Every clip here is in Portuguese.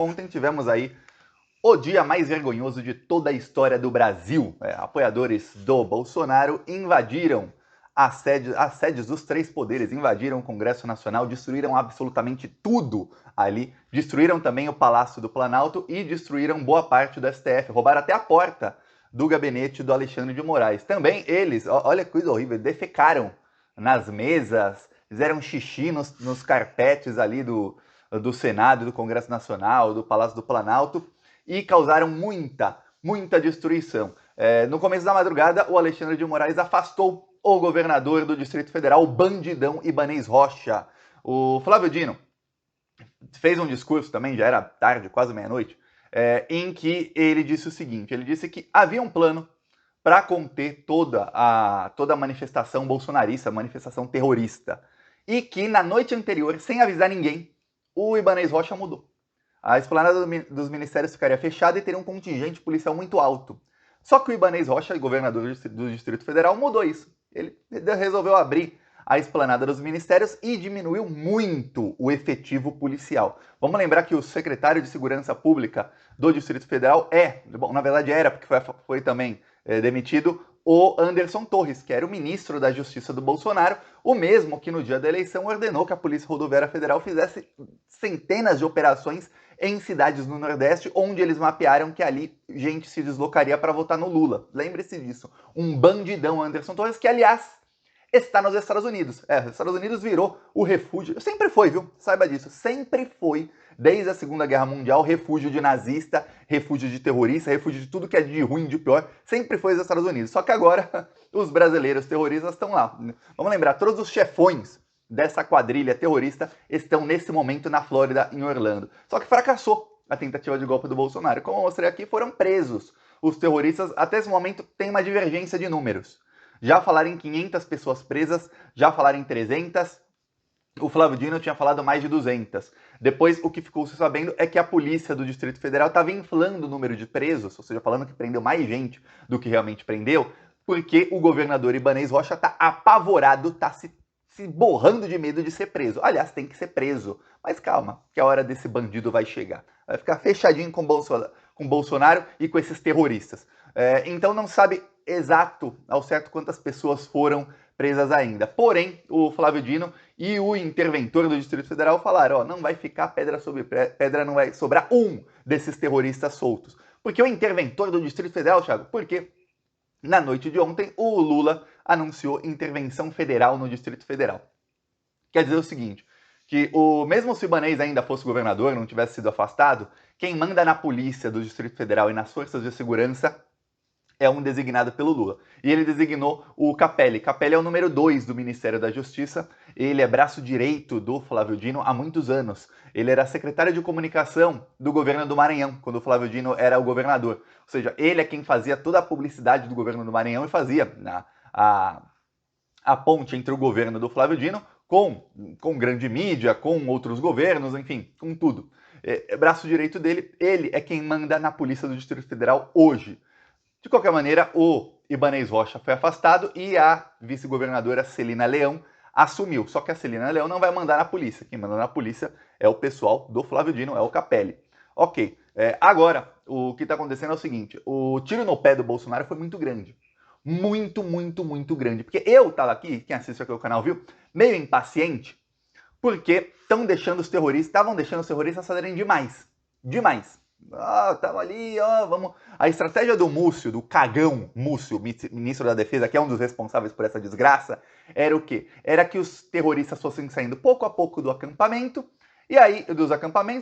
Ontem tivemos aí o dia mais vergonhoso de toda a história do Brasil. Apoiadores do Bolsonaro invadiram as sedes dos três poderes, invadiram o Congresso Nacional, destruíram absolutamente tudo ali, destruíram também o Palácio do Planalto e destruíram boa parte do STF, roubaram até a porta do gabinete do Alexandre de Moraes. Também eles, olha que coisa horrível, defecaram nas mesas, fizeram xixi nos carpetes ali do Senado, do Congresso Nacional, do Palácio do Planalto e causaram muita destruição. No começo da madrugada, o Alexandre de Moraes afastou o governador do Distrito Federal, o bandidão Ibanez Rocha. O Flávio Dino fez um discurso também, já era tarde, quase meia-noite, em que ele disse o seguinte, ele disse que havia um plano para conter toda a manifestação bolsonarista, manifestação terrorista, e que na noite anterior, sem avisar ninguém, o Ibanez Rocha mudou. A esplanada dos ministérios ficaria fechada e teria um contingente policial muito alto. Só que o Ibanez Rocha, governador do Distrito Federal, mudou isso. Ele resolveu abrir a esplanada dos ministérios e diminuiu muito o efetivo policial. Vamos lembrar que o secretário de Segurança Pública do Distrito Federal na verdade era, porque foi também demitido, o Anderson Torres, que era o ministro da Justiça do Bolsonaro, o mesmo que no dia da eleição ordenou que a Polícia Rodoviária Federal fizesse centenas de operações em cidades no Nordeste, onde eles mapearam que ali gente se deslocaria para votar no Lula. Lembre-se disso. Um bandidão, Anderson Torres, que, aliás, está nos Estados Unidos. Os Estados Unidos virou o refúgio. Sempre foi, viu? Saiba disso. Sempre foi, desde a Segunda Guerra Mundial, refúgio de nazista, refúgio de terrorista, refúgio de tudo que é de ruim, de pior. Sempre foi os Estados Unidos. Só que agora, os brasileiros terroristas estão lá. Vamos lembrar, todos os chefões dessa quadrilha terrorista estão nesse momento na Flórida, em Orlando. Só que fracassou a tentativa de golpe do Bolsonaro. Como eu mostrei aqui, foram presos. Os terroristas, até esse momento, têm uma divergência de números. Já falaram em 500 pessoas presas, já falaram em 300. O Flávio Dino tinha falado mais de 200. Depois, o que ficou se sabendo é que a polícia do Distrito Federal estava inflando o número de presos, ou seja, falando que prendeu mais gente do que realmente prendeu, porque o governador Ibanez Rocha está apavorado, está se borrando de medo de ser preso. Aliás, tem que ser preso. Mas calma, que a hora desse bandido vai chegar. Vai ficar fechadinho com Bolsonaro e com esses terroristas. Então não sabe ao certo quantas pessoas foram presas ainda. Porém, o Flávio Dino e o interventor do Distrito Federal falaram, não vai ficar pedra sobre pedra, não vai sobrar um desses terroristas soltos. Porque o interventor do Distrito Federal, Thiago, porque na noite de ontem, o Lula anunciou intervenção federal no Distrito Federal. Quer dizer o seguinte, que mesmo se o Ibanez ainda fosse governador, não tivesse sido afastado, quem manda na polícia do Distrito Federal e nas forças de segurança é um designado pelo Lula. E ele designou o Capelli. Capelli é o número 2 do Ministério da Justiça. Ele é braço direito do Flávio Dino há muitos anos. Ele era secretário de comunicação do governo do Maranhão, quando o Flávio Dino era o governador. Ou seja, ele é quem fazia toda a publicidade do governo do Maranhão e fazia a ponte entre o governo do Flávio Dino com grande mídia, com outros governos, enfim, com tudo. Braço direito dele, ele é quem manda na Polícia do Distrito Federal hoje. De qualquer maneira, o Ibanez Rocha foi afastado e a vice-governadora Celina Leão assumiu. Só que a Celina Leão não vai mandar na polícia. Quem manda na polícia é o pessoal do Flávio Dino, é o Capelli. Ok, agora o que está acontecendo é o seguinte, o tiro no pé do Bolsonaro foi muito grande. Muito grande. Porque eu estava aqui, quem assiste aqui o canal viu, meio impaciente, porque estavam deixando os terroristas fazerem demais. Demais. Tava ali, vamos... A estratégia do Múcio, do cagão Múcio, ministro da Defesa, que é um dos responsáveis por essa desgraça, era o quê? Era que os terroristas fossem saindo pouco a pouco do acampamento, e aí,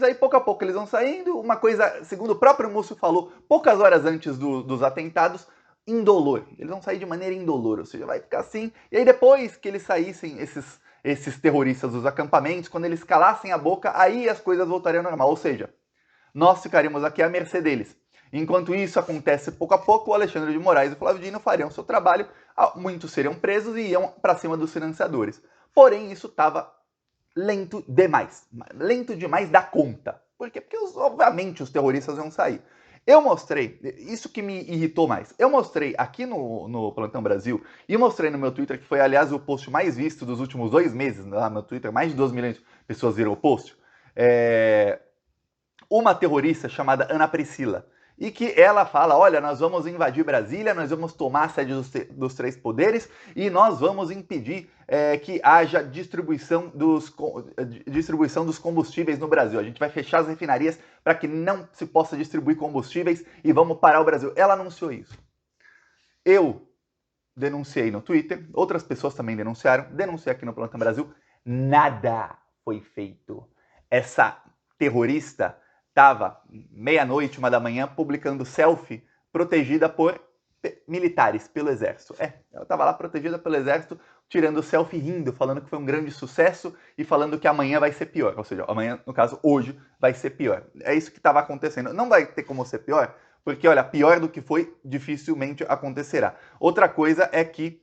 aí pouco a pouco eles vão saindo, uma coisa, segundo o próprio Múcio falou, poucas horas antes dos atentados, indolor. Eles vão sair de maneira indolor, ou seja, vai ficar assim, e aí depois que eles saíssem, esses terroristas dos acampamentos, quando eles calassem a boca, aí as coisas voltariam ao normal, ou seja, nós ficaríamos aqui à mercê deles. Enquanto isso acontece pouco a pouco, o Alexandre de Moraes e o Flávio Dino fariam seu trabalho, muitos seriam presos e iam para cima dos financiadores. Porém, isso estava lento demais da conta. Por quê? Porque, obviamente, os terroristas iam sair. Eu mostrei, isso que me irritou mais, eu mostrei aqui no Plantão Brasil e mostrei no meu Twitter, que foi, aliás, o post mais visto dos últimos 2 meses, lá no Twitter, mais de 2 milhões de pessoas viram o post, uma terrorista chamada Ana Priscila, e que ela fala, olha, nós vamos invadir Brasília, nós vamos tomar a sede dos três poderes e nós vamos impedir que haja distribuição dos combustíveis no Brasil. A gente vai fechar as refinarias para que não se possa distribuir combustíveis e vamos parar o Brasil. Ela anunciou isso. Eu denunciei no Twitter, outras pessoas também denunciaram, denunciei aqui no Plantão Brasil, nada foi feito. Essa terrorista estava meia-noite, 1h, publicando selfie protegida por militares, pelo exército. Ela estava lá protegida pelo exército, tirando selfie, rindo, falando que foi um grande sucesso e falando que amanhã vai ser pior. Ou seja, amanhã, no caso, hoje, vai ser pior. É isso que estava acontecendo. Não vai ter como ser pior, porque, olha, pior do que foi, dificilmente acontecerá. Outra coisa é que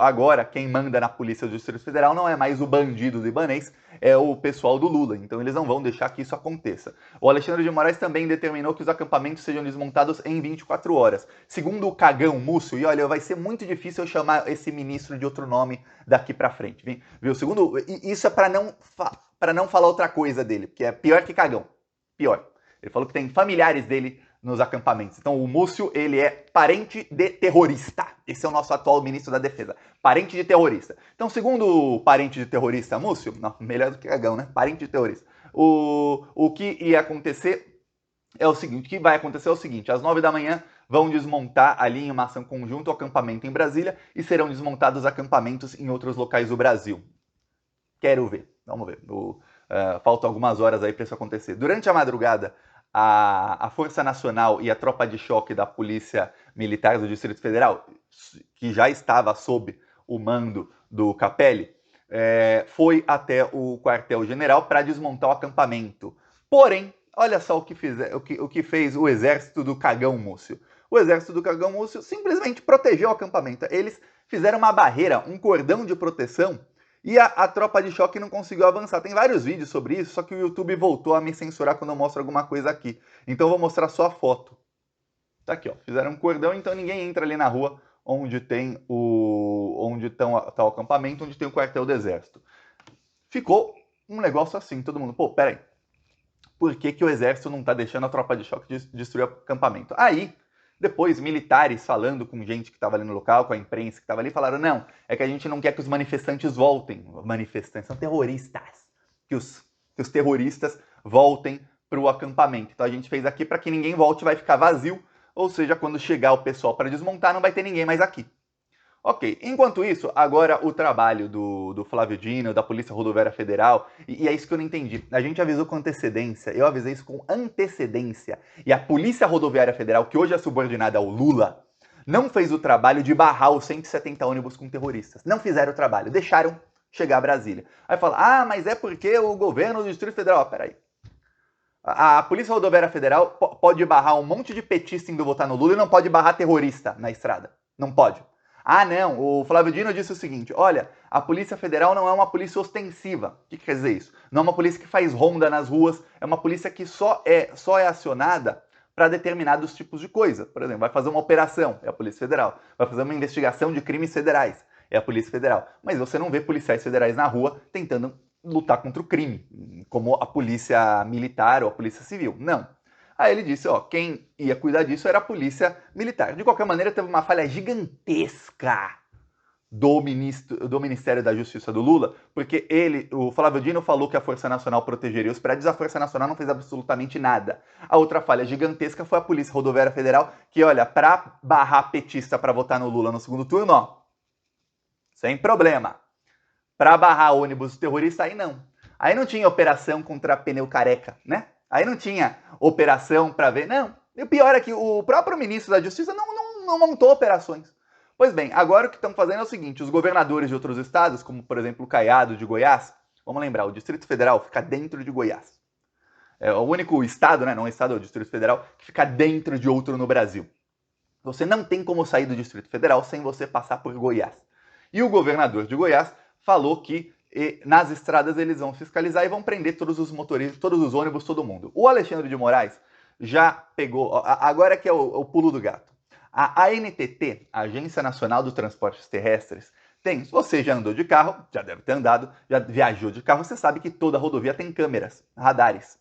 agora quem manda na Polícia do Distrito Federal não é mais o bandido libanês, é o pessoal do Lula. Então eles não vão deixar que isso aconteça. O Alexandre de Moraes também determinou que os acampamentos sejam desmontados em 24 horas. Segundo o Cagão Múcio, e olha, vai ser muito difícil eu chamar esse ministro de outro nome daqui pra frente, viu? Segundo, isso é para não falar outra coisa dele, porque é pior que Cagão. Pior. Ele falou que tem familiares dele nos acampamentos. Então o Múcio, ele é parente de terrorista. Esse é o nosso atual ministro da Defesa. Parente de terrorista. Então, segundo o parente de terrorista Múcio, não, melhor do que Cagão, né? Parente de terrorista. O que ia acontecer é o seguinte, o que vai acontecer é o seguinte, às 9h vão desmontar ali em uma ação conjunta o acampamento em Brasília e serão desmontados acampamentos em outros locais do Brasil. Quero ver, vamos ver. Faltam algumas horas aí para isso acontecer. Durante a madrugada, a Força Nacional e a tropa de choque da Polícia Militar do Distrito Federal, que já estava sob o mando do Capelli, foi até o quartel-general para desmontar o acampamento. Porém, olha só o que fez o exército do Cagão Múcio. O exército do Cagão Múcio simplesmente protegeu o acampamento. Eles fizeram uma barreira, um cordão de proteção, e a tropa de choque não conseguiu avançar. Tem vários vídeos sobre isso, só que o YouTube voltou a me censurar quando eu mostro alguma coisa aqui. Então eu vou mostrar só a foto. Tá aqui, ó. Fizeram um cordão, então ninguém entra ali na rua onde tem tá o acampamento, onde tem o quartel do exército. Ficou um negócio assim, todo mundo, pô, peraí. Por que o exército não tá deixando a tropa de choque destruir o acampamento? Aí, depois, militares falando com gente que estava ali no local, com a imprensa que estava ali, falaram, não, é que a gente não quer que os manifestantes voltem. Manifestantes são terroristas. Que os terroristas voltem para o acampamento. Então a gente fez aqui para que ninguém volte, vai ficar vazio. Ou seja, quando chegar o pessoal para desmontar, não vai ter ninguém mais aqui. Ok, enquanto isso, agora o trabalho do Flávio Dino, da Polícia Rodoviária Federal, e é isso que eu não entendi. A gente avisou com antecedência, eu avisei isso com antecedência, e a Polícia Rodoviária Federal, que hoje é subordinada ao Lula, não fez o trabalho de barrar os 170 ônibus com terroristas. Não fizeram o trabalho, deixaram chegar a Brasília. Aí fala, mas é porque o governo do Distrito Federal... Peraí. A Polícia Rodoviária Federal pode barrar um monte de petista indo votar no Lula e não pode barrar terrorista na estrada. Não pode. Não, o Flávio Dino disse o seguinte, olha, a Polícia Federal não é uma polícia ostensiva. O que quer dizer isso? Não é uma polícia que faz ronda nas ruas, é uma polícia que só é acionada para determinados tipos de coisa. Por exemplo, vai fazer uma operação, é a Polícia Federal. Vai fazer uma investigação de crimes federais, é a Polícia Federal. Mas você não vê policiais federais na rua tentando lutar contra o crime, como a Polícia Militar ou a Polícia Civil. Não. Aí ele disse, quem ia cuidar disso era a Polícia Militar. De qualquer maneira, teve uma falha gigantesca do Ministério da Justiça do Lula, porque o Flávio Dino falou que a Força Nacional protegeria os prédios, a Força Nacional não fez absolutamente nada. A outra falha gigantesca foi a Polícia Rodoviária Federal, que, olha, para barrar petista para votar no Lula no segundo turno, sem problema. Para barrar ônibus terrorista, aí não. Aí não tinha operação contra pneu careca, né? Aí não tinha operação para ver, não. E o pior é que o próprio ministro da Justiça não montou operações. Pois bem, agora o que estão fazendo é o seguinte, os governadores de outros estados, como por exemplo o Caiado de Goiás, vamos lembrar, o Distrito Federal fica dentro de Goiás. É o único estado, né, não é estado, é o Distrito Federal, que fica dentro de outro no Brasil. Você não tem como sair do Distrito Federal sem você passar por Goiás. E o governador de Goiás falou que nas estradas eles vão fiscalizar e vão prender todos os motoristas, todos os ônibus, todo mundo. O Alexandre de Moraes já pegou, agora que é o pulo do gato. A ANTT, a Agência Nacional dos Transportes Terrestres, se você já andou de carro, já deve ter andado, já viajou de carro, você sabe que toda rodovia tem câmeras, radares.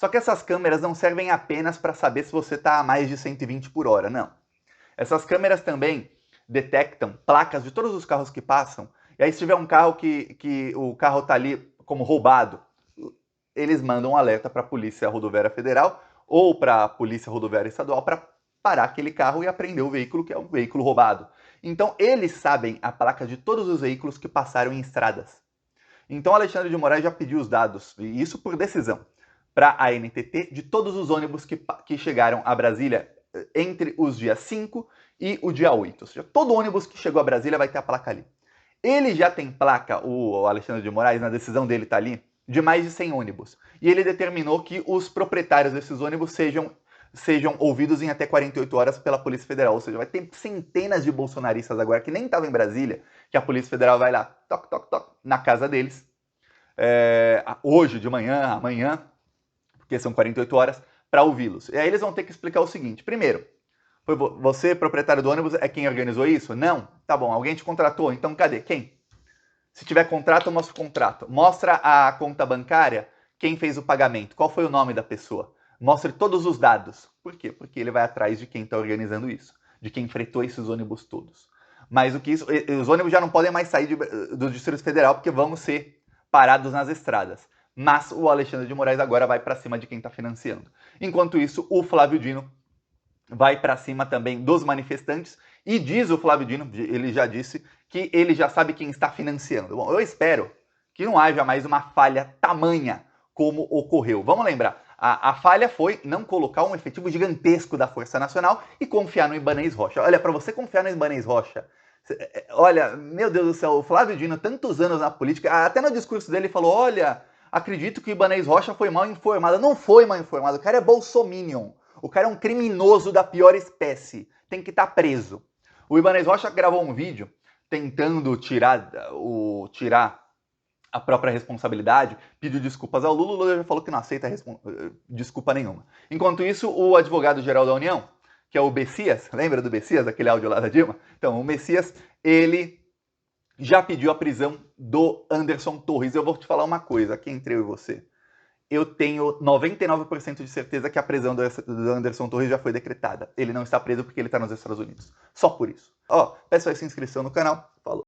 Só que essas câmeras não servem apenas para saber se você está a mais de 120 por hora, não. Essas câmeras também detectam placas de todos os carros que passam, e aí se tiver um carro que o carro está ali como roubado, eles mandam um alerta para a Polícia Rodoviária Federal ou para a Polícia Rodoviária Estadual para parar aquele carro e apreender o veículo, que é um veículo roubado. Então eles sabem a placa de todos os veículos que passaram em estradas. Então Alexandre de Moraes já pediu os dados, e isso por decisão, para a ANTT de todos os ônibus que chegaram a Brasília entre os dias 5 e o dia 8. Ou seja, todo ônibus que chegou a Brasília vai ter a placa ali. Ele já tem placa, o Alexandre de Moraes, na decisão dele está ali, de mais de 100 ônibus. E ele determinou que os proprietários desses ônibus sejam ouvidos em até 48 horas pela Polícia Federal. Ou seja, vai ter centenas de bolsonaristas agora que nem estavam em Brasília, que a Polícia Federal vai lá, toc, toc, toc, na casa deles, hoje de manhã, amanhã, porque são 48 horas, para ouvi-los. E aí eles vão ter que explicar o seguinte. Primeiro, foi você, proprietário do ônibus, é quem organizou isso? Não? Tá bom, alguém te contratou? Então cadê? Quem? Se tiver contrato, mostra o contrato. Mostra a conta bancária, quem fez o pagamento, qual foi o nome da pessoa. Mostre todos os dados. Por quê? Porque ele vai atrás de quem está organizando isso, de quem fretou esses ônibus todos. Mais do que isso, os ônibus já não podem mais sair do Distrito Federal porque vão ser parados nas estradas. Mas o Alexandre de Moraes agora vai para cima de quem está financiando. Enquanto isso, o Flávio Dino vai para cima também dos manifestantes e diz o Flávio Dino, ele já disse, que ele já sabe quem está financiando. Bom, eu espero que não haja mais uma falha tamanha como ocorreu. Vamos lembrar, a falha foi não colocar um efetivo gigantesco da Força Nacional e confiar no Ibanez Rocha. Olha, para você confiar no Ibanez Rocha, olha, meu Deus do céu, o Flávio Dino, tantos anos na política, até no discurso dele falou, olha, acredito que o Ibanez Rocha foi mal informado. Não foi mal informado, o cara é bolsominion. O cara é um criminoso da pior espécie. Tem que estar preso. O Ibanez Rocha gravou um vídeo tentando tirar a própria responsabilidade, pediu desculpas ao Lula. O Lula já falou que não aceita desculpa nenhuma. Enquanto isso, o advogado-geral da União, que é o Messias, lembra do Messias, aquele áudio lá da Dilma? Então, o Messias, ele já pediu a prisão do Anderson Torres. Eu vou te falar uma coisa, aqui entre eu e você. Eu tenho 99% de certeza que a prisão do Anderson Torres já foi decretada. Ele não está preso porque ele está nos Estados Unidos. Só por isso. Ó, peço aí sua inscrição no canal. Falou.